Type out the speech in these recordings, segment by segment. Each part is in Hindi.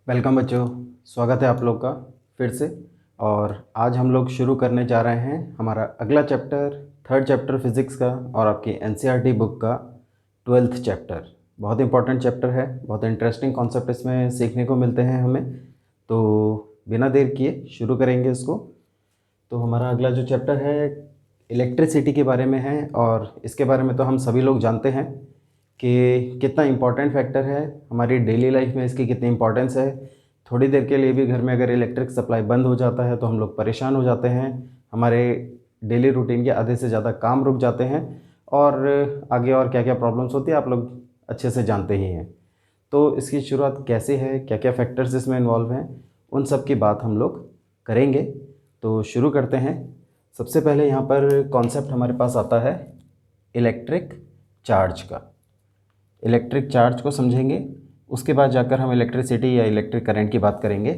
वेलकम बच्चों, स्वागत है आप लोग का फिर से। और आज हम लोग शुरू करने जा रहे हैं हमारा अगला चैप्टर, थर्ड चैप्टर फिज़िक्स का और आपकी एनसीईआरटी बुक का 12th चैप्टर। बहुत इंपॉर्टेंट चैप्टर है, बहुत इंटरेस्टिंग कॉन्सेप्ट इसमें सीखने को मिलते हैं हमें। तो बिना देर किए शुरू करेंगे इसको। तो हमारा अगला जो चैप्टर है इलेक्ट्रिसिटी के बारे में है, और इसके बारे में तो हम सभी लोग जानते हैं कि कितना इम्पॉर्टेंट फैक्टर है हमारी डेली लाइफ में, इसकी कितनी इंपॉर्टेंस है। थोड़ी देर के लिए भी घर में अगर इलेक्ट्रिक सप्लाई बंद हो जाता है तो हम लोग परेशान हो जाते हैं, हमारे डेली रूटीन के आधे से ज़्यादा काम रुक जाते हैं, और आगे और क्या क्या प्रॉब्लम्स होती है आप लोग अच्छे से जानते ही हैं। तो इसकी शुरुआत कैसे है, क्या क्या फैक्टर्स इसमें इन्वॉल्व हैं, उन सब की बात हम लोग करेंगे। तो शुरू करते हैं। सबसे पहले यहाँ पर कॉन्सेप्ट हमारे पास आता है इलेक्ट्रिक चार्ज का। इलेक्ट्रिक चार्ज को समझेंगे, उसके बाद जाकर हम इलेक्ट्रिसिटी या इलेक्ट्रिक करंट की बात करेंगे।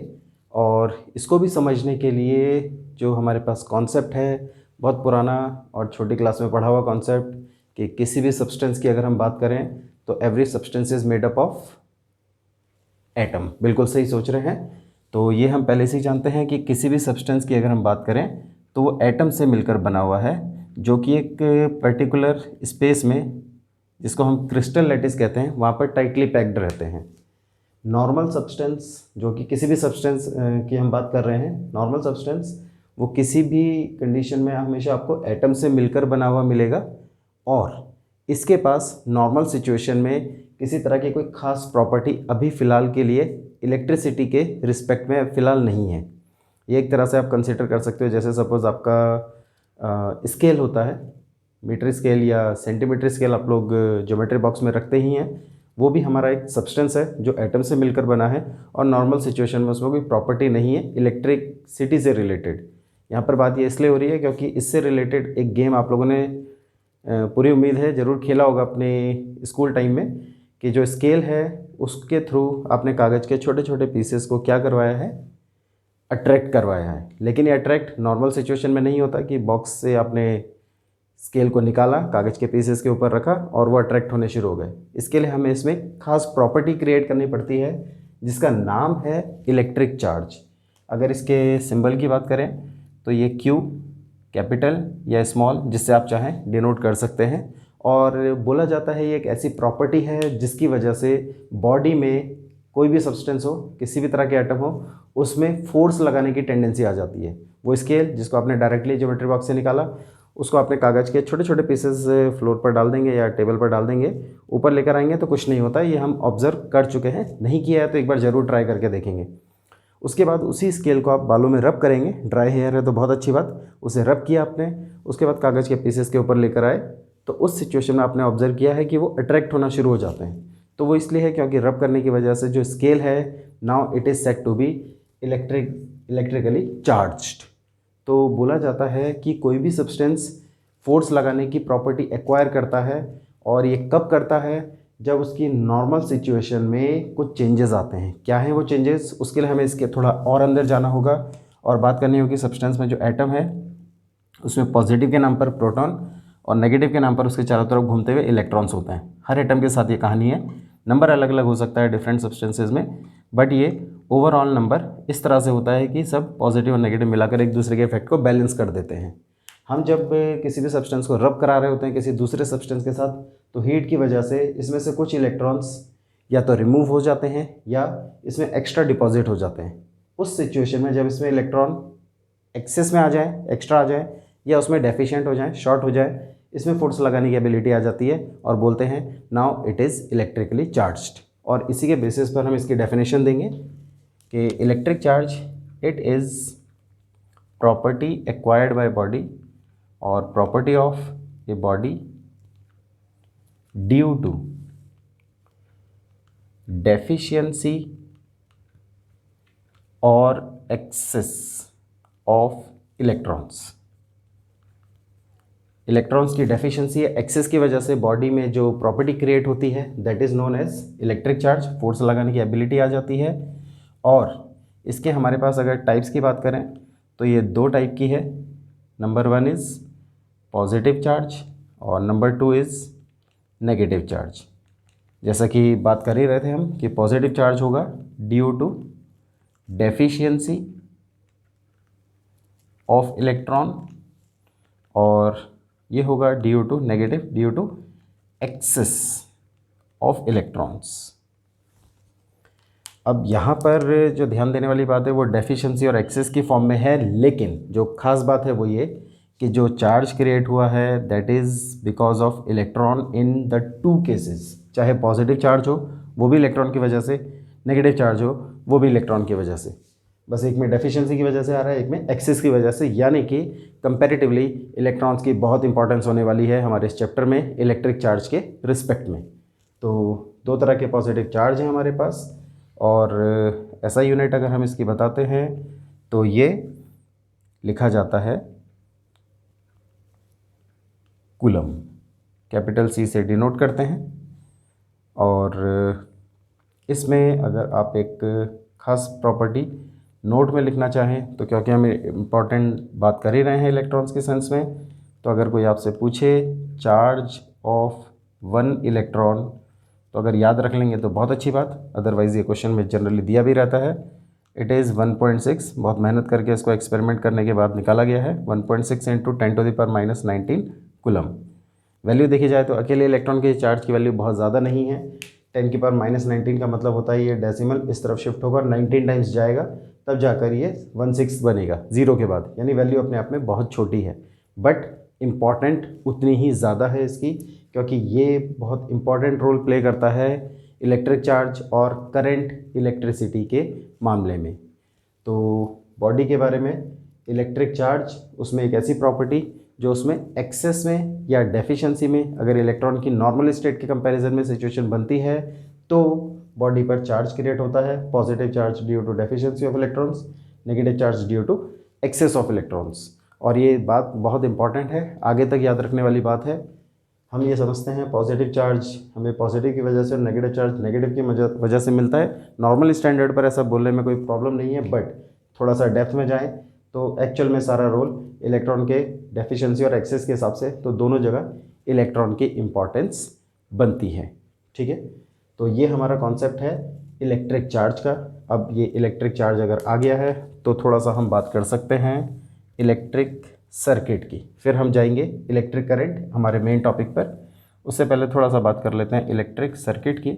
और इसको भी समझने के लिए जो हमारे पास कॉन्सेप्ट है, बहुत पुराना और छोटी क्लास में पढ़ा हुआ कॉन्सेप्ट, कि किसी भी सब्सटेंस की अगर हम बात करें तो every substance is made up of atom. बिल्कुल सही सोच रहे हैं। तो ये हम पहले से ही जानते हैं कि किसी भी सब्सटेंस की अगर हम बात करें तो वो एटम से मिलकर बना हुआ है, जो कि एक पर्टिकुलर स्पेस में, जिसको हम क्रिस्टल लैटिस कहते हैं, वहाँ पर टाइटली पैक्ड रहते हैं। नॉर्मल सब्सटेंस, जो कि किसी भी सब्सटेंस की हम बात कर रहे हैं, नॉर्मल सब्सटेंस वो किसी भी कंडीशन में हमेशा आपको एटम से मिलकर बना हुआ मिलेगा, और इसके पास नॉर्मल सिचुएशन में किसी तरह की कोई ख़ास प्रॉपर्टी अभी फ़िलहाल के लिए इलेक्ट्रिसिटी के रिस्पेक्ट में फ़िलहाल नहीं है। ये एक तरह से आप कंसिडर कर सकते हो, जैसे सपोज़ आपका स्केल होता है, मीटर स्केल या सेंटीमीटर स्केल आप लोग ज्योमेट्री बॉक्स में रखते ही हैं। वो भी हमारा एक सब्सटेंस है जो एटम से मिलकर बना है, और नॉर्मल सिचुएशन में उसमें कोई प्रॉपर्टी नहीं है इलेक्ट्रिसिटी से रिलेटेड। यहाँ पर बात ये इसलिए हो रही है क्योंकि इससे रिलेटेड एक गेम आप लोगों ने पूरी उम्मीद है ज़रूर खेला होगा अपने स्कूल टाइम में, कि जो स्केल है उसके थ्रू आपने कागज़ के छोटे छोटे पीसेस को क्या करवाया है, अट्रैक्ट करवाया है। लेकिन ये अट्रैक्ट नॉर्मल सिचुएशन में नहीं होता कि बॉक्स से आपने स्केल को निकाला, कागज़ के पीसेस के ऊपर रखा और वो अट्रैक्ट होने शुरू हो गए। इसके लिए हमें इसमें खास प्रॉपर्टी क्रिएट करनी पड़ती है, जिसका नाम है इलेक्ट्रिक चार्ज। अगर इसके सिंबल की बात करें तो ये क्यू, कैपिटल या स्मॉल, जिससे आप चाहें डिनोट कर सकते हैं। और बोला जाता है ये एक ऐसी प्रॉपर्टी है जिसकी वजह से बॉडी में कोई भी सब्सटेंस हो, किसी भी तरह के एटम हो, उसमें फोर्स लगाने की टेंडेंसी आ जाती है। वो स्केल जिसको आपने डायरेक्टली ज्योमेट्री बॉक्स से निकाला, उसको आपने कागज़ के छोटे छोटे पीसेस फ्लोर पर डाल देंगे या टेबल पर डाल देंगे, ऊपर लेकर आएंगे तो कुछ नहीं होता। ये हम ऑब्ज़र्व कर चुके हैं, नहीं किया है तो एक बार ज़रूर ट्राई करके देखेंगे। उसके बाद उसी स्केल को आप बालों में रब करेंगे, ड्राई हेयर है तो बहुत अच्छी बात, उसे रब किया आपने, उसके बाद कागज़ के पीसेस के ऊपर लेकर आए, तो उस सिचुएशन में आपने ऑब्ज़र्व किया है कि वो अट्रैक्ट होना शुरू हो जाते हैं। तो वो इसलिए है क्योंकि रब करने की वजह से जो स्केल है, now it is set to be electrically charged. तो बोला जाता है कि कोई भी सब्सटेंस फोर्स लगाने की प्रॉपर्टी एक्वायर करता है, और ये कब करता है, जब उसकी नॉर्मल सिचुएशन में कुछ चेंजेस आते हैं। क्या है वो चेंजेस, उसके लिए हमें इसके थोड़ा और अंदर जाना होगा और बात करनी होगी सब्सटेंस में जो एटम है उसमें पॉजिटिव के नाम पर प्रोटॉन और नेगेटिव के नाम पर उसके चारों तरफ घूमते हुए इलेक्ट्रॉन्स होते हैं। हर एटम के साथ ये कहानी है। नंबर अलग अलग हो सकता है डिफरेंट सब्सटेंसेज में, बट ये ओवरऑल नंबर इस तरह से होता है कि सब पॉजिटिव और नेगेटिव मिलाकर एक दूसरे के इफेक्ट को बैलेंस कर देते हैं। हम जब किसी भी सब्सटेंस को रब करा रहे होते हैं किसी दूसरे सब्सटेंस के साथ, तो हीट की वजह से इसमें से कुछ इलेक्ट्रॉन्स या तो रिमूव हो जाते हैं या इसमें एक्स्ट्रा डिपॉजिट हो जाते हैं। उस सिचुएशन में जब इसमें इलेक्ट्रॉन एक्सेस में आ जाए, एक्स्ट्रा आ जाए, या उसमें डेफिशिएंट हो जाए, शॉर्ट हो जाए, इसमें फोर्स लगाने की एबिलिटी आ जाती है और बोलते हैं now it is electrically charged. और इसी के बेसिस पर हम इसकी डेफिनेशन देंगे कि electric charge it is property acquired by body or property of a body due to deficiency or excess of electrons. Electrons की डेफिशिएंसी या एक्सेस की वजह से बॉडी में जो प्रॉपर्टी क्रिएट होती है that is known as electric charge. Force लगाने की एबिलिटी आ जाती है। और इसके हमारे पास अगर टाइप्स की बात करें तो ये दो टाइप की है। नंबर 1 इज़ पॉजिटिव चार्ज और नंबर 2 इज़ नेगेटिव चार्ज। जैसा कि बात कर ही रहे थे हम कि पॉजिटिव चार्ज होगा due to deficiency of electron, और ये होगा due to negative, due to excess of electrons. अब यहाँ पर जो ध्यान देने वाली बात है वो डेफिशिएंसी और एक्सेस की फॉर्म में है, लेकिन जो खास बात है वो ये कि जो चार्ज क्रिएट हुआ है that is because of electron in the two cases. चाहे पॉजिटिव चार्ज हो वो भी इलेक्ट्रॉन की वजह से, नेगेटिव चार्ज हो वो भी इलेक्ट्रॉन की वजह से। बस एक में डेफिशिएंसी की वजह से आ रहा है, एक में एक्सेस की वजह से, यानी कि कंपैरेटिवली इलेक्ट्रॉन्स की बहुत इंपॉर्टेंस होने वाली है हमारे इस चैप्टर में इलेक्ट्रिक चार्ज के रिस्पेक्ट में। तो दो तरह के पॉजिटिव चार्ज हैं हमारे पास, और ऐसा यूनिट अगर हम इसकी बताते हैं तो ये लिखा जाता है कूलम, कैपिटल सी से डिनोट करते हैं। और इसमें अगर आप एक खास प्रॉपर्टी नोट में लिखना चाहें तो, क्योंकि हम इम्पॉर्टेंट बात कर ही रहे हैं इलेक्ट्रॉन्स के सेंस में, तो अगर कोई आपसे पूछे चार्ज ऑफ 1 इलेक्ट्रॉन तो अगर याद रख लेंगे तो बहुत अच्छी बात, अदरवाइज़ ये क्वेश्चन में जनरली दिया भी रहता है। इट इज़ 1.6, बहुत मेहनत करके इसको एक्सपेरिमेंट करने के बाद निकाला गया है, 1.6 इंटू 10⁻⁻19 कूलम। वैल्यू देखी जाए तो अकेले इलेक्ट्रॉन के चार्ज की वैल्यू बहुत ज़्यादा नहीं है। 10⁻⁻19 का मतलब होता है ये डेसिमल इस तरफ शिफ्ट होगा, 19 टाइम्स जाएगा, तब जाकर ये 16 बनेगा ज़ीरो के बाद, यानी वैल्यू अपने आप में बहुत छोटी है, बट इम्पॉर्टेंट उतनी ही ज़्यादा है इसकी, क्योंकि ये बहुत इम्पॉर्टेंट रोल प्ले करता है इलेक्ट्रिक चार्ज और करंट इलेक्ट्रिसिटी के मामले में। तो बॉडी के बारे में इलेक्ट्रिक चार्ज, उसमें एक ऐसी प्रॉपर्टी जो उसमें एक्सेस में या डेफिशिएंसी में अगर इलेक्ट्रॉन की नॉर्मल स्टेट के कंपैरिजन में सिचुएशन बनती है तो बॉडी पर चार्ज क्रिएट होता है, positive charge due to deficiency of electrons, negative charge due to excess of electrons. और ये बात बहुत इंपॉर्टेंट है, आगे तक याद रखने वाली बात है। हम ये समझते हैं पॉजिटिव चार्ज हमें पॉजिटिव की वजह से और नेगेटिव चार्ज नेगेटिव की वजह से मिलता है। नॉर्मल स्टैंडर्ड पर ऐसा बोलने में कोई प्रॉब्लम नहीं है, बट थोड़ा सा डेप्थ में जाएं तो एक्चुअल में सारा रोल इलेक्ट्रॉन के डेफिशिएंसी और एक्सेस के हिसाब से, तो दोनों जगह इलेक्ट्रॉन की इम्पॉर्टेंस बनती है। ठीक है, तो ये हमारा कॉन्सेप्ट है इलेक्ट्रिक चार्ज का। अब ये इलेक्ट्रिक चार्ज अगर आ गया है तो थोड़ा सा हम बात कर सकते हैं इलेक्ट्रिक सर्किट की, फिर हम जाएंगे इलेक्ट्रिक करंट हमारे मेन टॉपिक पर। उससे पहले थोड़ा सा बात कर लेते हैं इलेक्ट्रिक सर्किट की।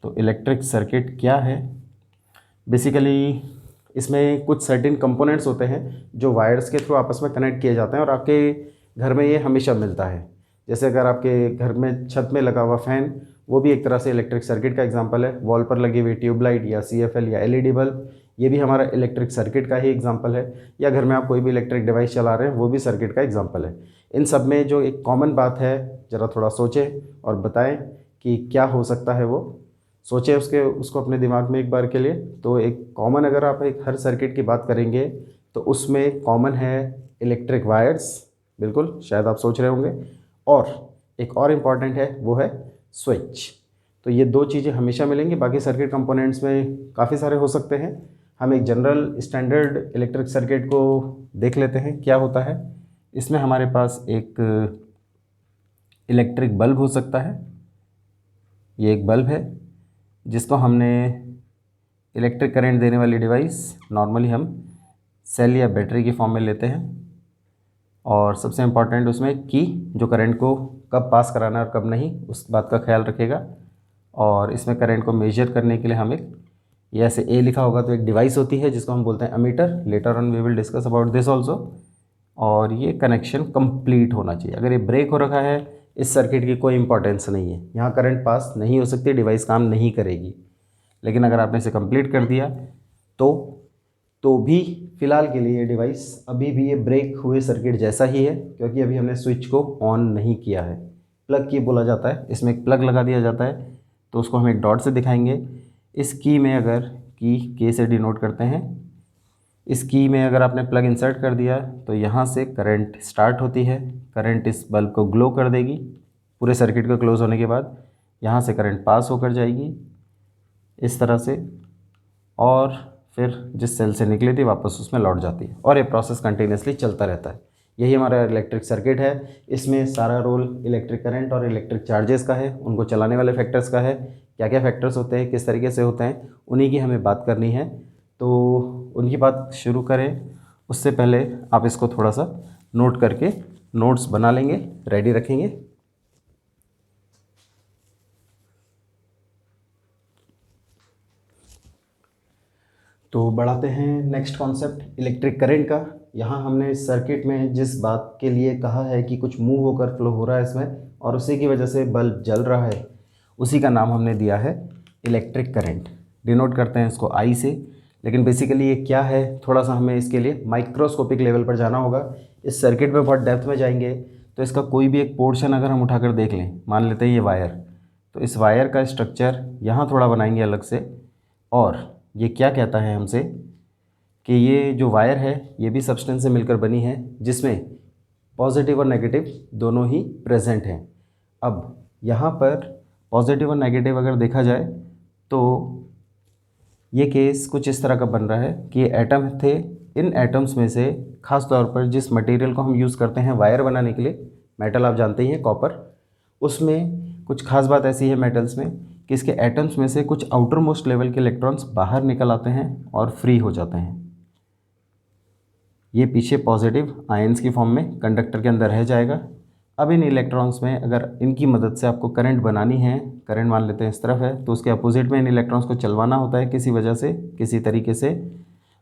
तो इलेक्ट्रिक सर्किट क्या है? बेसिकली इसमें कुछ सर्टेन कंपोनेंट्स होते हैं जो वायर्स के थ्रू आपस में कनेक्ट किए जाते हैं, और आपके घर में ये हमेशा मिलता है। जैसे अगर आपके घर में छत में लगा हुआ फ़ैन, वो भी एक तरह से इलेक्ट्रिक सर्किट का एग्जांपल है। वॉल पर लगी हुई ट्यूबलाइट या CFL या LED बल्ब, ये भी हमारा इलेक्ट्रिक सर्किट का ही एग्जांपल है। या घर में आप कोई भी इलेक्ट्रिक डिवाइस चला रहे हैं, वो भी सर्किट का एग्जांपल है। इन सब में जो एक कॉमन बात है, ज़रा थोड़ा सोचें और बताएं कि क्या हो सकता है। वो सोचें उसको अपने दिमाग में एक बार के लिए। तो एक कॉमन, अगर आप एक हर सर्किट की बात करेंगे तो उसमें कॉमन है इलेक्ट्रिक वायर्स, बिल्कुल शायद आप सोच रहे होंगे, और एक और इम्पॉर्टेंट है वो है स्विच। तो ये दो चीज़ें हमेशा मिलेंगी। बाकी सर्किट कंपोनेंट्स में काफ़ी सारे हो सकते हैं। हम एक जनरल स्टैंडर्ड इलेक्ट्रिक सर्किट को देख लेते हैं क्या होता है। इसमें हमारे पास एक इलेक्ट्रिक बल्ब हो सकता है। ये एक बल्ब है जिसको हमने इलेक्ट्रिक करंट देने वाली डिवाइस नॉर्मली हम सेल या बैटरी की फॉर्म में लेते हैं, और सबसे इम्पॉर्टेंट उसमें की जो करंट को कब पास कराना है और कब नहीं, उस बात का ख्याल रखेगा। और इसमें करंट को मेजर करने के लिए हम एक, ये ऐसे ए लिखा होगा तो एक डिवाइस होती है जिसको हम बोलते हैं ammeter. Later on we will discuss about this also. और ये कनेक्शन कंप्लीट होना चाहिए। अगर ये ब्रेक हो रखा है, इस सर्किट की कोई इंपॉर्टेंस नहीं है, यहाँ करंट पास नहीं हो सकती, डिवाइस काम नहीं करेगी। लेकिन अगर आपने इसे कंप्लीट कर दिया तो भी फ़िलहाल के लिए ये डिवाइस अभी भी ये ब्रेक हुए सर्किट जैसा ही है, क्योंकि अभी हमने स्विच को ऑन नहीं किया है। प्लग की बोला जाता है, इसमें एक प्लग लगा दिया जाता है, तो उसको हम एक डॉट से दिखाएंगे। इस की में अगर की से डिनोट करते हैं, इस की में अगर आपने प्लग इंसर्ट कर दिया तो यहाँ से करंट स्टार्ट होती है। करंट इस बल्ब को ग्लो कर देगी। पूरे सर्किट को क्लोज होने के बाद यहाँ से करंट पास होकर जाएगी इस तरह से, और फिर जिस सेल से निकली थी वापस उसमें लौट जाती है, और ये प्रोसेस कंटिन्यूसली चलता रहता है। यही हमारा इलेक्ट्रिक सर्किट है। इसमें सारा रोल इलेक्ट्रिक करंट और इलेक्ट्रिक चार्जेस का है, उनको चलाने वाले फैक्टर्स का है। क्या क्या फैक्टर्स होते हैं, किस तरीके से होते हैं, उन्हीं की हमें बात करनी है। तो उनकी बात शुरू करें उससे पहले आप इसको थोड़ा सा नोट करके नोट्स बना लेंगे, रेडी रखेंगे। तो बढ़ाते हैं नेक्स्ट कॉन्सेप्ट इलेक्ट्रिक करंट का। यहाँ हमने सर्किट में जिस बात के लिए कहा है कि कुछ मूव होकर फ्लो हो रहा है इसमें और उसी की वजह से बल्ब जल रहा है, उसी का नाम हमने दिया है इलेक्ट्रिक करंट। डिनोट करते हैं इसको आई से। लेकिन बेसिकली ये क्या है, थोड़ा सा हमें इसके लिए माइक्रोस्कोपिक लेवल पर जाना होगा। इस सर्किट में बहुत डेप्थ में जाएंगे तो इसका कोई भी एक पोर्शन अगर हम उठाकर देख लें, मान लेते हैं ये वायर, तो इस वायर का स्ट्रक्चर यहाँ थोड़ा बनाएंगे अलग से। और ये क्या कहता है हमसे कि ये जो वायर है ये भी सब्सटेंस से मिलकर बनी है जिसमें पॉजिटिव और नेगेटिव दोनों ही प्रेजेंट हैं। अब यहाँ पर पॉजिटिव और नेगेटिव अगर देखा जाए तो ये केस कुछ इस तरह का बन रहा है कि ये एटम थे। इन एटम्स में से ख़ास तौर पर जिस मटेरियल को हम यूज़ करते हैं वायर बनाने के लिए, मेटल आप जानते ही हैं कॉपर, उसमें कुछ खास बात ऐसी है मेटल्स में कि इसके एटम्स में से कुछ आउटर मोस्ट लेवल के इलेक्ट्रॉन्स बाहर निकल आते हैं और फ्री हो जाते हैं। ये पीछे पॉजिटिव आयंस की फॉर्म में कंडक्टर के अंदर रह जाएगा। अब इन इलेक्ट्रॉन्स में अगर इनकी मदद से आपको करंट बनानी है, करंट मान लेते हैं इस तरफ है, तो उसके अपोजिट में इन इलेक्ट्रॉन्स को चलवाना होता है किसी वजह से, किसी तरीके से।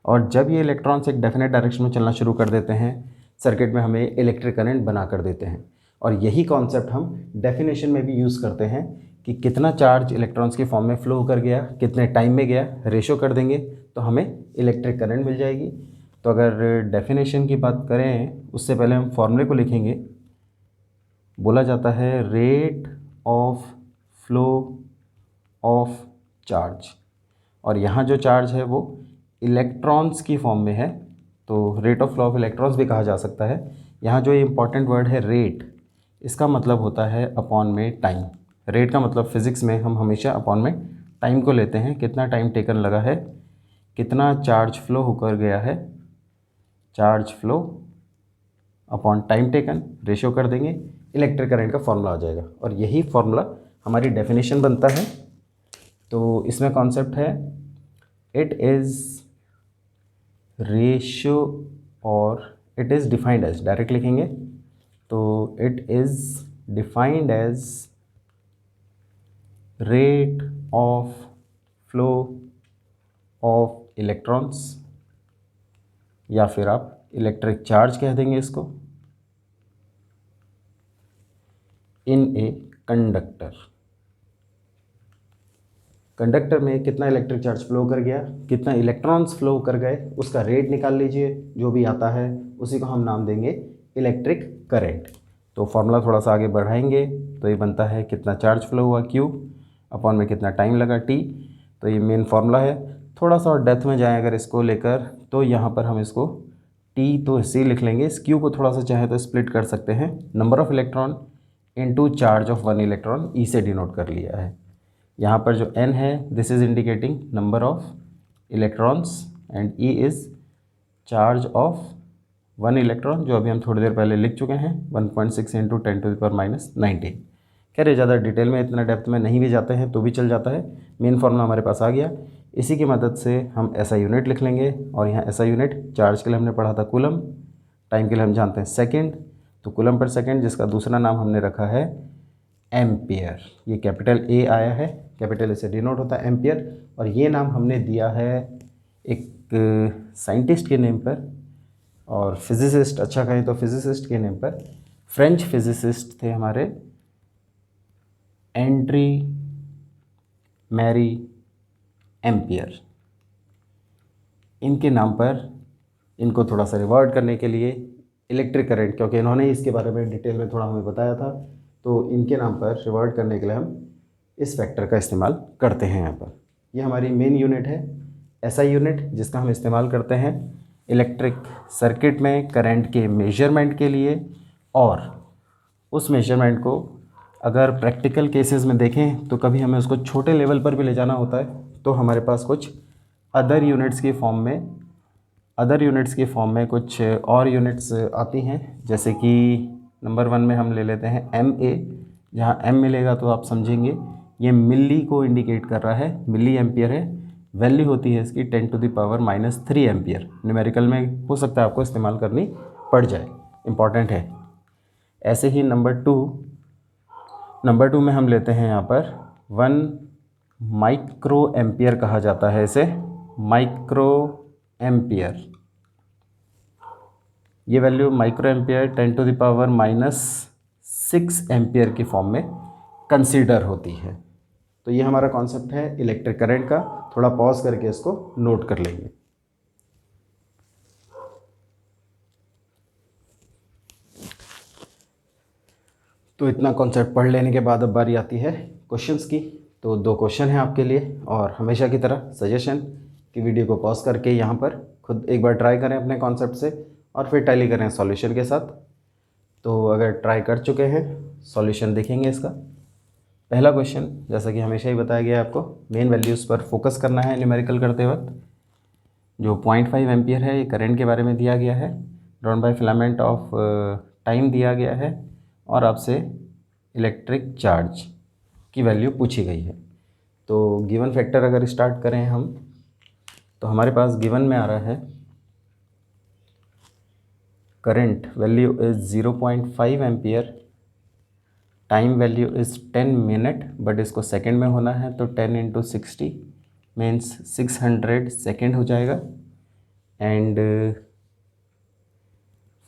और जब ये इलेक्ट्रॉन्स एक डेफिनेट डायरेक्शन में चलना शुरू कर देते हैं, सर्किट में हमें इलेक्ट्रिक करंट बना कर देते हैं। और यही कॉन्सेप्ट हम डेफिनेशन में भी यूज़ करते हैं कि कितना चार्ज इलेक्ट्रॉन्स के फॉर्म में फ़्लो कर गया, कितने टाइम में गया, रेशो कर देंगे तो हमें इलेक्ट्रिक करंट मिल जाएगी। तो अगर डेफिनेशन की बात करें उससे पहले हम फॉर्मूले को लिखेंगे। बोला जाता है rate of flow of charge, और यहाँ जो चार्ज है वो इलेक्ट्रॉन्स की फॉर्म में है, तो rate of flow of electrons भी कहा जा सकता है। यहाँ जो इम्पॉर्टेंट वर्ड है रेट, इसका मतलब होता है अपॉन में टाइम। रेट का मतलब फिज़िक्स में हम हमेशा अपॉन में टाइम को लेते हैं, कितना टाइम टेकन लगा है, कितना चार्ज फ्लो होकर गया है, charge flow upon time taken, ratio कर देंगे, इलेक्ट्रिक करंट का फॉर्मूला आ जाएगा। और यही फॉर्मूला हमारी डेफिनेशन बनता है। तो इसमें कॉन्सेप्ट है इट इज़ रेशियो, और it is defined as, direct लिखेंगे तो it is defined as rate of flow of electrons, या फिर आप इलेक्ट्रिक चार्ज कह देंगे इसको, इन ए कंडक्टर। कंडक्टर में कितना इलेक्ट्रिक चार्ज फ्लो कर गया, कितना इलेक्ट्रॉन्स फ्लो कर गए, उसका रेट निकाल लीजिए, जो भी आता है उसी को हम नाम देंगे इलेक्ट्रिक करंट। तो फॉर्मूला थोड़ा सा आगे बढ़ाएंगे तो ये बनता है कितना चार्ज फ्लो हुआ Q अपॉन में कितना टाइम लगा T। तो ये मेन फार्मूला है। थोड़ा सा और डेप्थ में जाएं अगर इसको लेकर, तो यहाँ पर हम इसको T तो ऐसे ही लिख लेंगे। इस Q को थोड़ा सा चाहे तो स्प्लिट कर सकते हैं, number of electron into charge of one electron, E से डिनोट कर लिया है। यहाँ पर जो N है this is indicating number of electrons and E is charge of one electron, जो अभी हम थोड़ी देर पहले लिख चुके हैं, 1.6 इंटू 10⁻⁹। खैर ज़्यादा डिटेल में इतना डेप्थ में नहीं भी जाते हैं तो भी चल जाता है। मेन फॉर्मूला हमारे पास आ गया, इसी की मदद से हम SI यूनिट लिख लेंगे। और यहाँ SI यूनिट चार्ज के लिए हमने पढ़ा था कूलम, टाइम के लिए हम जानते हैं सेकेंड, तो कूलम पर सेकेंड, जिसका दूसरा नाम हमने रखा है एम्पियर। ये कैपिटल A आया है, कैपिटल A से डिनोट होता है एम्पियर। और ये नाम हमने दिया है एक साइंटिस्ट के नेम पर, और फिजिसिस्ट, अच्छा कहें तो फिजिसिस्ट के नेम पर। फ्रेंच फिजिसिस्ट थे हमारे एंड्री मैरी एम्पियर। इनके नाम पर इनको थोड़ा सा रिवॉर्ड करने के लिए इलेक्ट्रिक करंट, क्योंकि इन्होंने ही इसके बारे में डिटेल में थोड़ा हमें बताया था, तो इनके नाम पर रिवॉर्ड करने के लिए हम इस फैक्टर का इस्तेमाल करते हैं। यहाँ पर ये हमारी मेन यूनिट है SI यूनिट, जिसका हम इस्तेमाल करते हैं इलेक्ट्रिक सर्किट में करंट के मेजरमेंट के लिए। और उस मेजरमेंट को अगर प्रैक्टिकल केसेस में देखें तो कभी हमें उसको छोटे लेवल पर भी ले जाना होता है, तो हमारे पास कुछ अदर यूनिट्स की फॉर्म में कुछ और यूनिट्स आती हैं। जैसे कि नंबर 1 में हम ले लेते हैं MA, जहाँ M मिलेगा तो आप समझेंगे ये मिली को इंडिकेट कर रहा है, मिली एम्पियर है। वैल्यू होती है इसकी 10⁻³ एम्पियर। न्यूमेरिकल में हो सकता है आपको इस्तेमाल करनी पड़ जाए, इम्पॉर्टेंट है। ऐसे ही नंबर टू में हम लेते हैं यहाँ पर 1 माइक्रो एम्पियर कहा जाता है इसे, माइक्रो एम्पियर। ये वैल्यू माइक्रो एम्पियर 10⁻⁻6 एम्पियर की फॉर्म में कंसीडर होती है। तो ये हमारा कॉन्सेप्ट है इलेक्ट्रिक करंट का। थोड़ा पॉज करके इसको नोट कर लेंगे। तो इतना कॉन्सेप्ट पढ़ लेने के बाद अब बारी आती है क्वेश्चंस की। तो 2 क्वेश्चन हैं आपके लिए, और हमेशा की तरह सजेशन कि वीडियो को पॉज करके यहाँ पर खुद एक बार ट्राई करें अपने कॉन्सेप्ट से, और फिर टैली करें सॉल्यूशन के साथ। तो अगर ट्राई कर चुके हैं, सॉल्यूशन देखेंगे इसका। पहला क्वेश्चन, जैसा कि हमेशा ही बताया गया है आपको, मेन वैल्यूज़ पर फोकस करना है न्यूमेरिकल करते वक्त। जो 0.5 एम्पियर है, ये करंट के बारे में दिया गया है, drawn by filament of time दिया गया है, और आपसे इलेक्ट्रिक चार्ज की वैल्यू पूछी गई है। तो गिवन फैक्टर अगर स्टार्ट करें हम, तो हमारे पास गिवन में आ रहा है current value is 0.5 ampere, time value is 10 minute, but इसको सेकंड में होना है, तो 10 × 60 मीन्स 600 सेकेंड हो जाएगा। And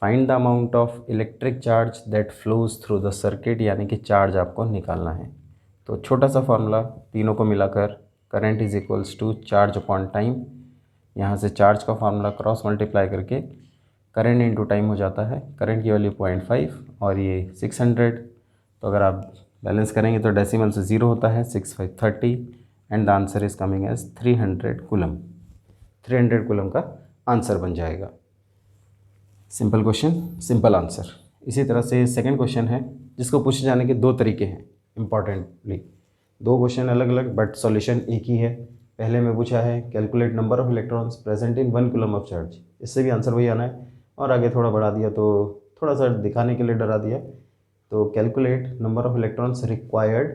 find the amount of electric charge that flows through the circuit, यानी कि चार्ज आपको निकालना है। तो छोटा सा फॉर्मूला तीनों को मिलाकर, current is equals to charge upon time. यहाँ से चार्ज का फार्मूला क्रॉस मल्टीप्लाई करके करंट इंटू टाइम हो जाता है। करंट की वैल्यू 0.5 और ये 600। तो अगर आप बैलेंस करेंगे तो डेसिमल से 0 होता है, 6 5 30, and the answer is coming as 300 coulomb. 300 coulomb का आंसर बन जाएगा। Simple question, simple answer. इसी तरह से सेकंड क्वेश्चन है, जिसको पूछे जाने के 2 तरीके हैं। इंपॉर्टेंटली 2 क्वेश्चन अलग अलग, बट सॉल्यूशन एक ही है। पहले में पूछा है calculate number of electrons present in 1 coulomb of charge, इससे भी आंसर वही आना है, और आगे थोड़ा बढ़ा दिया, तो थोड़ा सा दिखाने के लिए डरा दिया। तो calculate number of electrons required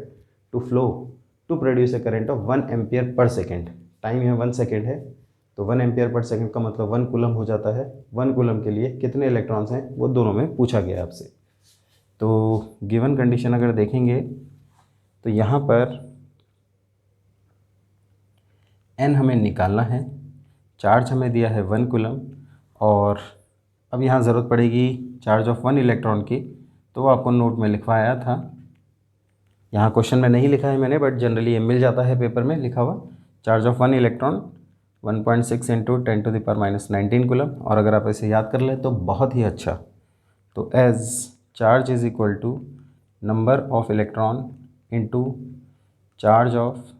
to flow to produce a current of 1 ampere per second. Time है 1 सेकेंड है, तो 1 एम्पियर पर सेकेंड का मतलब 1 कूलम हो जाता है। 1 कूलम के लिए कितने इलेक्ट्रॉन्स हैं, वो दोनों में पूछा गया है आपसे। तो गिवन कंडीशन अगर देखेंगे तो यहाँ पर n हमें निकालना है, चार्ज हमें दिया है 1 कूलम, और अब यहाँ ज़रूरत पड़ेगी चार्ज ऑफ 1 इलेक्ट्रॉन की, तो वो आपको नोट में लिखवाया था। यहाँ क्वेश्चन में नहीं लिखा है मैंने, बट जनरली ये मिल जाता है पेपर में लिखा हुआ। Charge of 1 electron 1.6 × 10⁻⁻19 coulomb. और अगर आप इसे याद कर लें तो बहुत ही अच्छा। तो as charge is equal to number of electron into charge of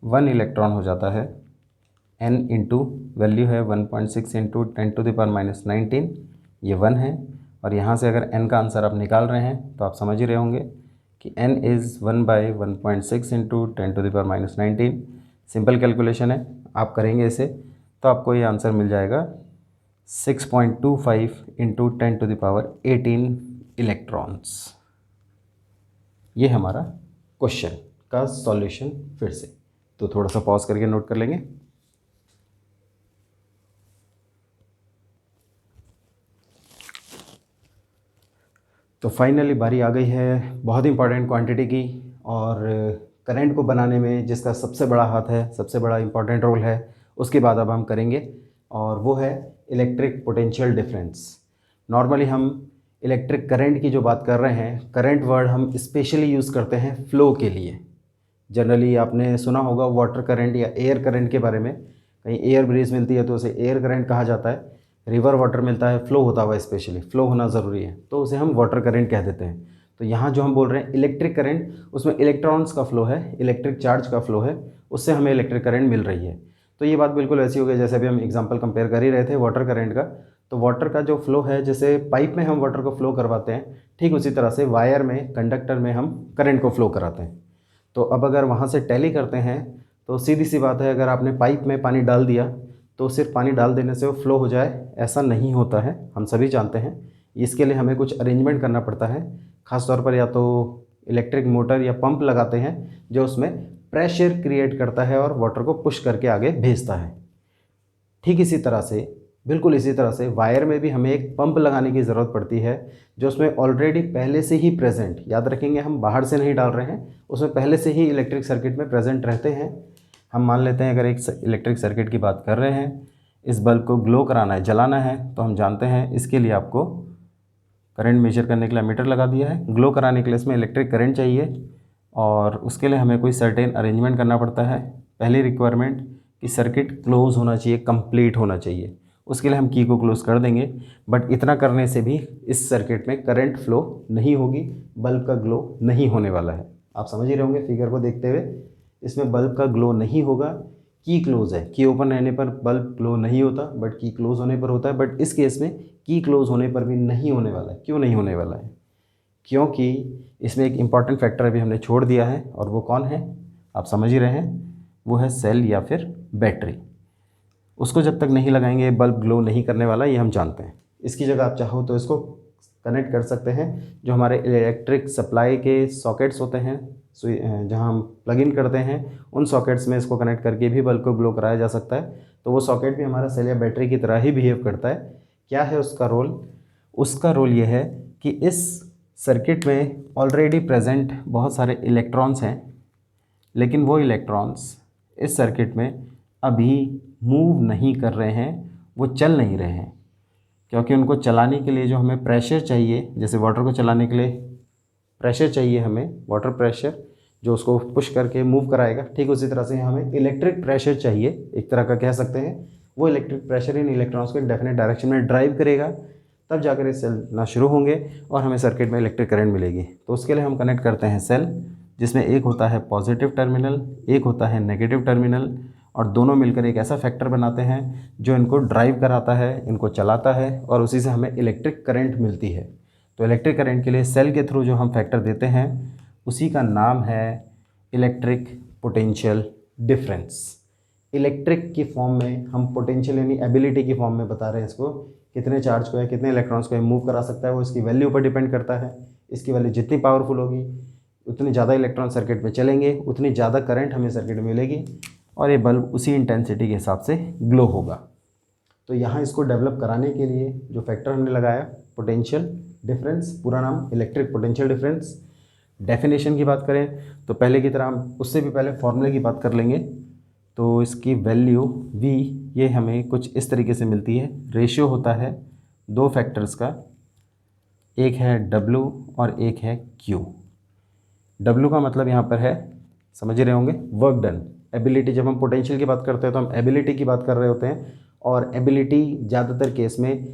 1 electron हो जाता है, n इंटू वैल्यू है 1.6 × 10⁻⁻19, ये 1 है। और यहाँ से अगर n का आंसर आप निकाल रहे हैं तो आप समझ ही रहे होंगे कि n इज़ 1/1.6 × 10⁻⁻19। सिंपल कैलकुलेशन है, आप करेंगे इसे तो आपको ये आंसर मिल जाएगा 6.25 × 10⁻18 इलेक्ट्रॉन्स। ये हमारा क्वेश्चन का सॉल्यूशन फिर से। तो थोड़ा सा पॉज करके नोट कर लेंगे। तो फाइनली बारी आ गई है बहुत इंपॉर्टेंट क्वांटिटी की, और करंट को बनाने में जिसका सबसे बड़ा हाथ है, सबसे बड़ा इंपॉर्टेंट रोल है, उसकी बात अब हम करेंगे, और वो है इलेक्ट्रिक पोटेंशियल डिफरेंस। नॉर्मली हम इलेक्ट्रिक करंट की जो बात कर रहे हैं, करंट वर्ड हम स्पेशली यूज़ करते हैं फ़्लो के लिए। जनरली आपने सुना होगा वाटर करंट या एयर करंट के बारे में, कहीं एयर ब्रीज मिलती है तो उसे एयर करंट कहा जाता है। रिवर वाटर मिलता है, फ़्लो होता हुआ, स्पेशली फ़्लो होना ज़रूरी है, तो उसे हम वाटर करंट कह देते हैं। तो यहाँ जो हम बोल रहे हैं इलेक्ट्रिक करंट, उसमें इलेक्ट्रॉन्स का फ़्लो है, इलेक्ट्रिक चार्ज का फ़्लो है, उससे हमें इलेक्ट्रिक करंट मिल रही है। तो ये बात बिल्कुल वैसी हो गई जैसे अभी हम एग्जांपल कंपेयर कर ही रहे थे वाटर करंट का। तो वाटर का जो फ़्लो है, जैसे पाइप में हम वाटर को फ़्लो करवाते हैं, ठीक उसी तरह से वायर में, कंडक्टर में हम करंट को फ़्लो कराते हैं। तो अब अगर वहाँ से टैली करते हैं तो सीधी सी बात है, अगर आपने पाइप में पानी डाल दिया तो सिर्फ पानी डाल देने से वो फ़्लो हो जाए, ऐसा नहीं होता है, हम सभी जानते हैं। इसके लिए हमें कुछ अरेंजमेंट करना पड़ता है, ख़ास तौर पर या तो इलेक्ट्रिक मोटर या पंप लगाते हैं जो उसमें प्रेशर क्रिएट करता है और वाटर को पुश करके आगे भेजता है। ठीक इसी तरह से, बिल्कुल इसी तरह से वायर में भी हमें एक पंप लगाने की ज़रूरत पड़ती है जो उसमें ऑलरेडी पहले से ही प्रेजेंट, याद रखेंगे हम बाहर से नहीं डाल रहे हैं, उसमें पहले से ही इलेक्ट्रिक सर्किट में प्रेजेंट रहते हैं। हम मान लेते हैं अगर एक इलेक्ट्रिक सर्किट की बात कर रहे हैं, इस बल्ब को ग्लो कराना है, जलाना है, तो हम जानते हैं इसके लिए आपको करंट मेजर करने के लिए मीटर लगा दिया है। ग्लो कराने के लिए इसमें इलेक्ट्रिक करंट चाहिए और उसके लिए हमें कोई सर्टेन अरेंजमेंट करना पड़ता है। पहली रिक्वायरमेंट कि सर्किट क्लोज होना चाहिए, कंप्लीट होना चाहिए, उसके लिए हम की को क्लोज कर देंगे। बट इतना करने से भी इस सर्किट में करंट फ्लो नहीं होगी, बल्ब का ग्लो नहीं होने वाला है। आप समझ ही रहे होंगे फिगर को देखते हुए, इसमें बल्ब का ग्लो नहीं होगा। की क्लोज है, की ओपन रहने पर बल्ब ग्लो नहीं होता, बट की क्लोज होने पर होता है। बट इस केस में की क्लोज होने पर भी नहीं होने वाला है। क्यों नहीं होने वाला है? क्योंकि इसमें एक इम्पॉर्टेंट फैक्टर अभी हमने छोड़ दिया है, और वो कौन है आप समझ ही रहे हैं, वो है सेल या फिर बैटरी। उसको जब तक नहीं लगाएंगे बल्ब ग्लो नहीं करने वाला, ये हम जानते हैं। इसकी जगह आप चाहो तो इसको कनेक्ट कर सकते हैं, जो हमारे इलेक्ट्रिक सप्लाई के सॉकेट्स होते हैं, जहाँ हम प्लग इन करते हैं, उन सॉकेट्स में इसको कनेक्ट करके भी बल्ब को ग्लो कराया जा सकता है। तो वो सॉकेट भी हमारा सेल या बैटरी की तरह ही बिहेव करता है। क्या है उसका रोल? उसका रोल ये है कि इस सर्किट में ऑलरेडी प्रेजेंट बहुत सारे इलेक्ट्रॉन्स हैं, लेकिन वो इलेक्ट्रॉन्स इस सर्किट में अभी मूव नहीं कर रहे हैं, वो चल नहीं रहे हैं, क्योंकि उनको चलाने के लिए जो हमें प्रेशर चाहिए, जैसे वाटर को चलाने के लिए प्रेशर चाहिए हमें, वाटर प्रेशर जो उसको पुश करके मूव कराएगा, ठीक उसी तरह से हमें इलेक्ट्रिक प्रेशर चाहिए, एक तरह का कह सकते हैं। वो इलेक्ट्रिक प्रेशर इन इलेक्ट्रॉन्स को एक डेफिनेट डायरेक्शन में ड्राइव करेगा, तब जाकर ये चलना शुरू होंगे और हमें सर्किट में इलेक्ट्रिक करंट मिलेगी। तो उसके लिए हम कनेक्ट करते हैं सेल, जिसमें एक होता है पॉजिटिव टर्मिनल, एक होता है नेगेटिव टर्मिनल, और दोनों मिलकर एक ऐसा फैक्टर बनाते हैं जो इनको ड्राइव कराता है, इनको चलाता है, और उसी से हमें इलेक्ट्रिक करंट मिलती है। तो इलेक्ट्रिक करंट के लिए सेल के थ्रू जो हम फैक्टर देते हैं, उसी का नाम है इलेक्ट्रिक पोटेंशियल डिफरेंस। इलेक्ट्रिक की फॉर्म में हम पोटेंशियल यानी एबिलिटी की फॉर्म में बता रहे हैं इसको, कितने चार्ज को है, कितने इलेक्ट्रॉन्स को मूव करा सकता है, वो इसकी वैल्यू पर डिपेंड करता है। इसकी वैल्यू जितनी पावरफुल होगी, उतनी ज़्यादा इलेक्ट्रॉन सर्किट में चलेंगे, उतनी ज़्यादा करंट हमें सर्किट में मिलेगी, और ये बल्ब उसी इंटेंसिटी के हिसाब से ग्लो होगा। तो यहाँ इसको डेवलप कराने के लिए जो फैक्टर हमने लगाया, पोटेंशियल डिफरेंस, पूरा नाम इलेक्ट्रिक पोटेंशियल डिफरेंस। डेफिनेशन की बात करें तो पहले की तरह हम उससे भी पहले फॉर्मूले की बात कर लेंगे। तो इसकी वैल्यू V ये हमें कुछ इस तरीके से मिलती है। रेशियो होता है दो फैक्टर्स का, एक है W और एक है Q। W का मतलब यहाँ पर है, समझ रहे होंगे, वर्क डन, एबिलिटी। जब हम पोटेंशियल की बात करते हैं तो हम एबिलिटी की बात कर रहे होते हैं, और एबिलिटी ज़्यादातर केस में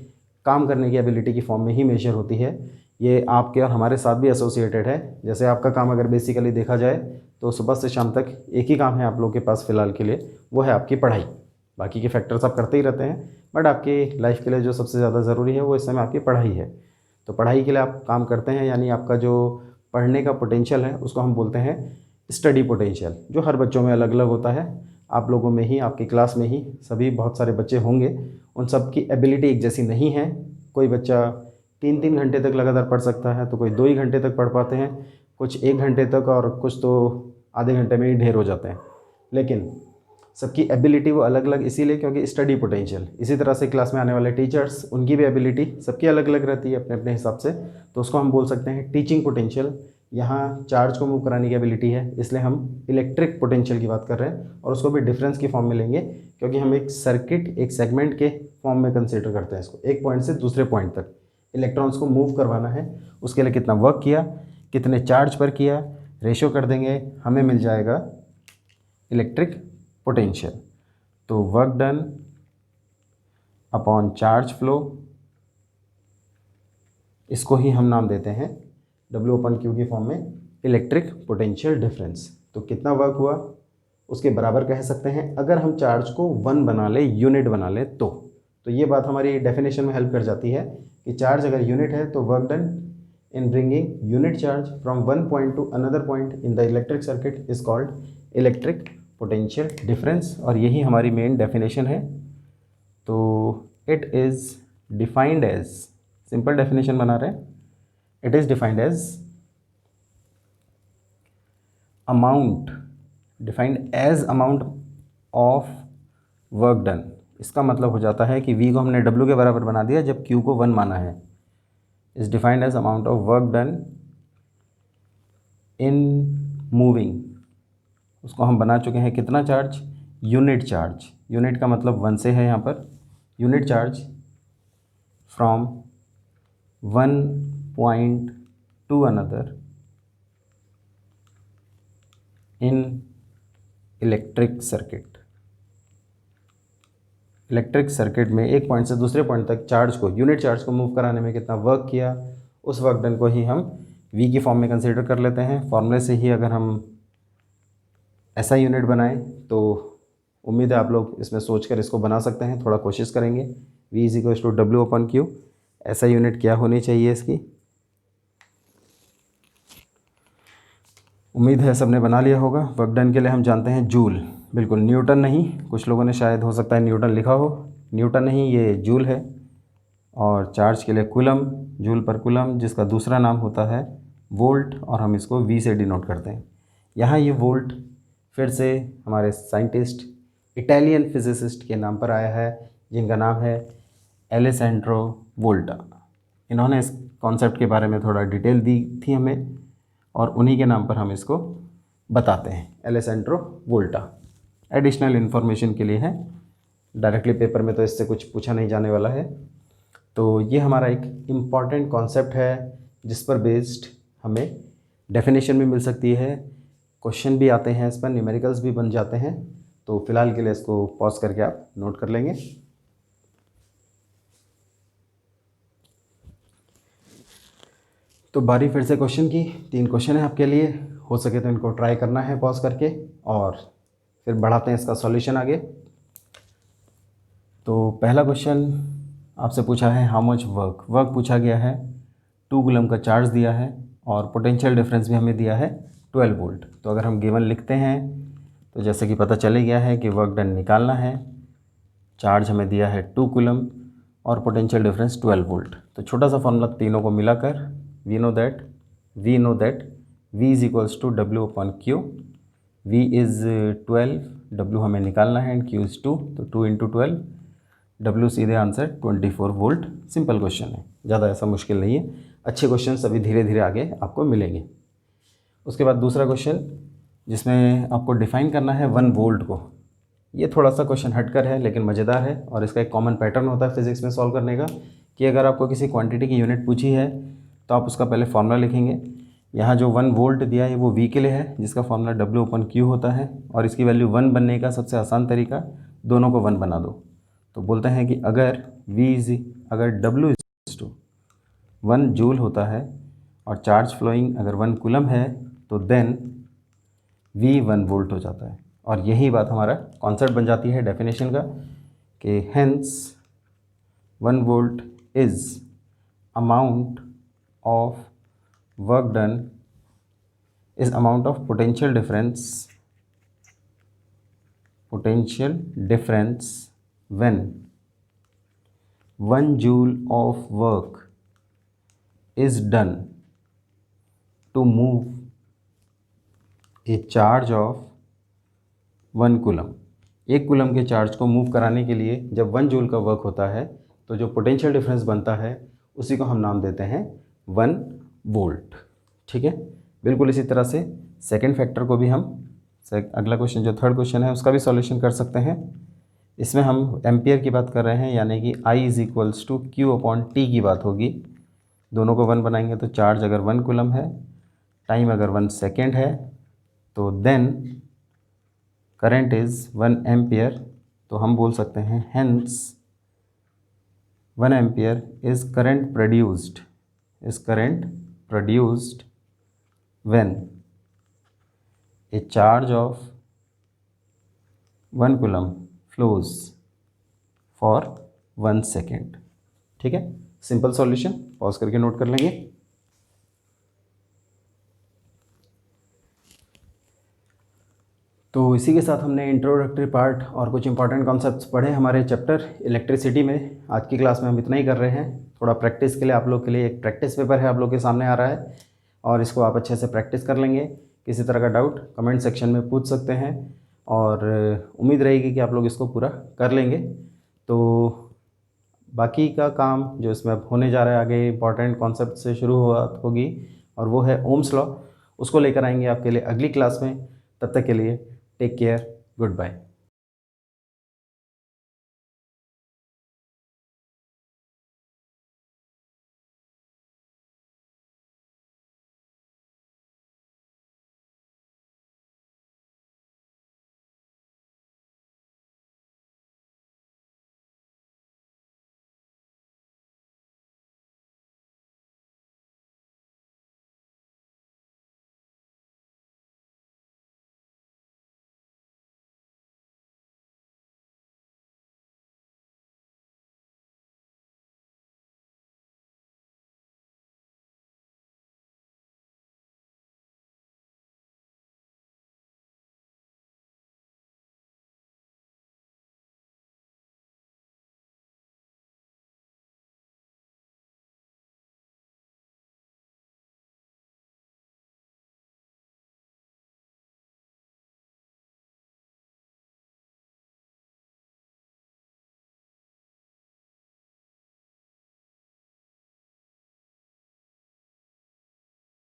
काम करने की एबिलिटी की फॉर्म में ही मेजर होती है। ये आपके और हमारे साथ भी एसोसिएटेड है। जैसे आपका काम अगर बेसिकली देखा जाए तो सुबह से शाम तक एक ही काम है आप लोगों के पास फ़िलहाल के लिए, वो है आपकी पढ़ाई। बाकी के फैक्टर्स आप करते ही रहते हैं, बट आपकी लाइफ के लिए जो सबसे ज़्यादा ज़रूरी है वो इस समय आपकी पढ़ाई है। तो पढ़ाई के लिए आप काम करते हैं, यानी आपका जो पढ़ने का पोटेंशियल है उसको हम बोलते हैं स्टडी पोटेंशियल, जो हर बच्चों में अलग अलग होता है। आप लोगों में ही, आपकी क्लास में ही सभी बहुत सारे बच्चे होंगे, उन सब की एबिलिटी एक जैसी नहीं है। कोई बच्चा 3-3 घंटे तक लगातार पढ़ सकता है, तो कोई 2 ही घंटे तक पढ़ पाते हैं, कुछ 1 घंटे तक, और कुछ तो आधे घंटे में ही ढेर हो जाते हैं। लेकिन सबकी एबिलिटी वो अलग अलग इसीलिए क्योंकि स्टडी पोटेंशियल। इसी तरह से क्लास में आने वाले टीचर्स, उनकी भी एबिलिटी सबकी अलग अलग रहती है अपने अपने हिसाब से, तो उसको हम बोल सकते हैं टीचिंग पोटेंशियल। यहाँ चार्ज को मूव कराने की एबिलिटी है, इसलिए हम इलेक्ट्रिक पोटेंशियल की बात कर रहे हैं, और उसको भी डिफरेंस की फॉर्म में लेंगे, क्योंकि हम एक सर्किट, एक सेगमेंट के फॉर्म में कंसिडर करते हैं इसको। एक पॉइंट से दूसरे पॉइंट तक इलेक्ट्रॉन्स को मूव करवाना है, उसके लिए कितना वर्क किया, कितने चार्ज पर किया, रेशियो कर देंगे, हमें मिल जाएगा इलेक्ट्रिक पोटेंशियल। तो work done upon charge flow, इसको ही हम नाम देते हैं W/Q की फॉर्म में इलेक्ट्रिक पोटेंशियल डिफरेंस। तो कितना वर्क हुआ उसके बराबर कह सकते हैं, अगर हम चार्ज को 1 बना ले, यूनिट बना ले तो ये बात हमारी डेफिनेशन में हेल्प कर जाती है कि चार्ज अगर यूनिट है तो work done in bringing unit charge from one point to another point in the electric circuit is called electric potential difference, और यही हमारी मेन डेफिनेशन है। तो it is defined as, simple definition बना रहे हैं, it is defined as amount defined as amount of work done, इसका मतलब हो जाता है कि V को हमने W के बराबर बना दिया जब Q को 1 माना है। Is defined as amount of work done in moving, उसको हम बना चुके हैं कितना चार्ज, यूनिट चार्ज, यूनिट का मतलब 1 से है यहाँ पर, unit charge from one point to another in electric circuit. Electric circuit में एक पॉइंट से दूसरे पॉइंट तक चार्ज को, यूनिट चार्ज को मूव कराने में कितना वर्क किया, उस वर्क डन को ही हम V की फॉर्म में कंसीडर कर लेते हैं। फॉर्मूले से ही अगर हम ऐसा यूनिट बनाएं तो उम्मीद है आप लोग इसमें सोचकर इसको बना सकते हैं, थोड़ा कोशिश करेंगे। V = W/Q, ऐसा यूनिट क्या होनी चाहिए इसकी। उम्मीद है सबने बना लिया होगा। वर्क डन के लिए हम जानते हैं जूल, बिल्कुल न्यूटन नहीं, कुछ लोगों ने शायद हो सकता है न्यूटन लिखा हो, न्यूटन नहीं, ये जूल है। और चार्ज के लिए कूलम, जूल पर कूलम, जिसका दूसरा नाम होता है वोल्ट, और हम इसको V से डिनोट करते हैं। यहाँ ये वोल्ट फिर से हमारे साइंटिस्ट, इटालियन फिजिसिस्ट के नाम पर आया है, जिनका नाम है एलेसेंड्रो वोल्टा। इन्होंने इस कॉन्सेप्ट के बारे में थोड़ा डिटेल दी थी हमें, और उन्हीं के नाम पर हम इसको बताते हैं, एलेसेंड्रो वोल्टा। एडिशनल इन्फॉर्मेशन के लिए है, डायरेक्टली पेपर में तो इससे कुछ पूछा नहीं जाने वाला है। तो ये हमारा एक इम्पॉर्टेंट कॉन्सेप्ट है जिस पर बेस्ड हमें डेफिनेशन भी मिल सकती है, क्वेश्चन भी आते हैं इस पर, न्यूमेरिकल्स भी बन जाते हैं। तो फिलहाल के लिए इसको पॉज करके आप नोट कर लेंगे। तो बारी फिर से क्वेश्चन की, 3 क्वेश्चन है आपके लिए, हो सके तो इनको ट्राई करना है पॉज करके, और फिर बढ़ाते हैं इसका सॉल्यूशन आगे। तो पहला क्वेश्चन आपसे पूछा है हाउ मच वर्क, वर्क पूछा गया है, 2 कूलम का चार्ज दिया है, और पोटेंशियल डिफरेंस भी हमें दिया है 12 वोल्ट। तो अगर हम गिवन लिखते हैं तो जैसे कि पता चले गया है कि वर्क डन निकालना है, चार्ज हमें दिया है 2 कूलम और पोटेंशियल डिफरेंस 12 वोल्ट। तो छोटा सा फॉर्मूला तीनों को मिलाकर we know that V = W/Q, V is 12, W हमें निकालना है एंड Q इज़ 2, तो 2 × 12, W सीधे आंसर 24 वोल्ट। सिंपल क्वेश्चन है, ज़्यादा ऐसा मुश्किल नहीं है। अच्छे क्वेश्चन सभी धीरे धीरे आगे आपको मिलेंगे। उसके बाद दूसरा क्वेश्चन जिसमें आपको डिफ़ाइन करना है 1 वोल्ट को। ये थोड़ा सा क्वेश्चन हटकर है लेकिन मज़ेदार है, और इसका एक कॉमन पैटर्न होता है फिज़िक्स में सॉल्व करने का कि अगर आपको किसी क्वांटिटी की यूनिट पूछी है तो आप उसका पहले फार्मूला लिखेंगे। यहाँ जो 1 वोल्ट दिया है वो V के लिए है, जिसका फार्मूला W/Q होता है, और इसकी वैल्यू 1 बनने का सबसे आसान तरीका, दोनों को 1 बना दो। तो बोलते हैं कि अगर W = 1 जूल होता है और चार्ज फ्लोइंग अगर 1 कूलम है तो देन V 1 वोल्ट हो जाता है। और यही बात हमारा कॉन्सेप्ट बन जाती है डेफिनेशन का कि hence 1 volt is amount of work done is amount of potential difference when 1 joule of work is done to move a charge of 1 coulomb. 1 coulomb के चार्ज को मूव कराने के लिए जब 1 जूल का वर्क होता है तो जो पोटेंशियल डिफरेंस बनता है उसी को हम नाम देते हैं 1 वोल्ट। ठीक है, बिल्कुल इसी तरह से सेकंड फैक्टर को भी हम, अगला क्वेश्चन जो थर्ड क्वेश्चन है उसका भी सॉल्यूशन कर सकते हैं। इसमें हम एम्पियर की बात कर रहे हैं, यानी कि I = Q/T की बात होगी। दोनों को 1 बनाएंगे तो चार्ज अगर 1 कूलम है, टाइम अगर 1 सेकेंड है, तो देन करंट इज़ 1 एम्पियर। तो हम बोल सकते हैं hence 1 ampere is current produced when A charge of 1 coulomb flows for 1 second. ठीक है, सिंपल सॉल्यूशन, पॉज करके नोट कर लेंगे। तो इसी के साथ हमने इंट्रोडक्टरी पार्ट और कुछ इंपॉर्टेंट कॉन्सेप्ट्स पढ़े हमारे चैप्टर इलेक्ट्रिसिटी में। आज की क्लास में हम इतना ही कर रहे हैं। थोड़ा प्रैक्टिस के लिए आप लोग के लिए एक प्रैक्टिस पेपर है आप लोग के सामने आ रहा है, और इसको आप अच्छे से प्रैक्टिस कर लेंगे किसी तरह का डाउट कमेंट सेक्शन में पूछ सकते हैं और उम्मीद रहेगी कि आप लोग इसको पूरा कर लेंगे। तो बाकी का काम जो इसमें अब होने जा रहा है आगे इंपॉर्टेंट कॉन्सेप्ट से शुरू होगी और वो है ओम्स लॉ। उसको लेकर आएंगे आपके लिए अगली क्लास में। तब तक के लिए टेक केयर, गुड बाय।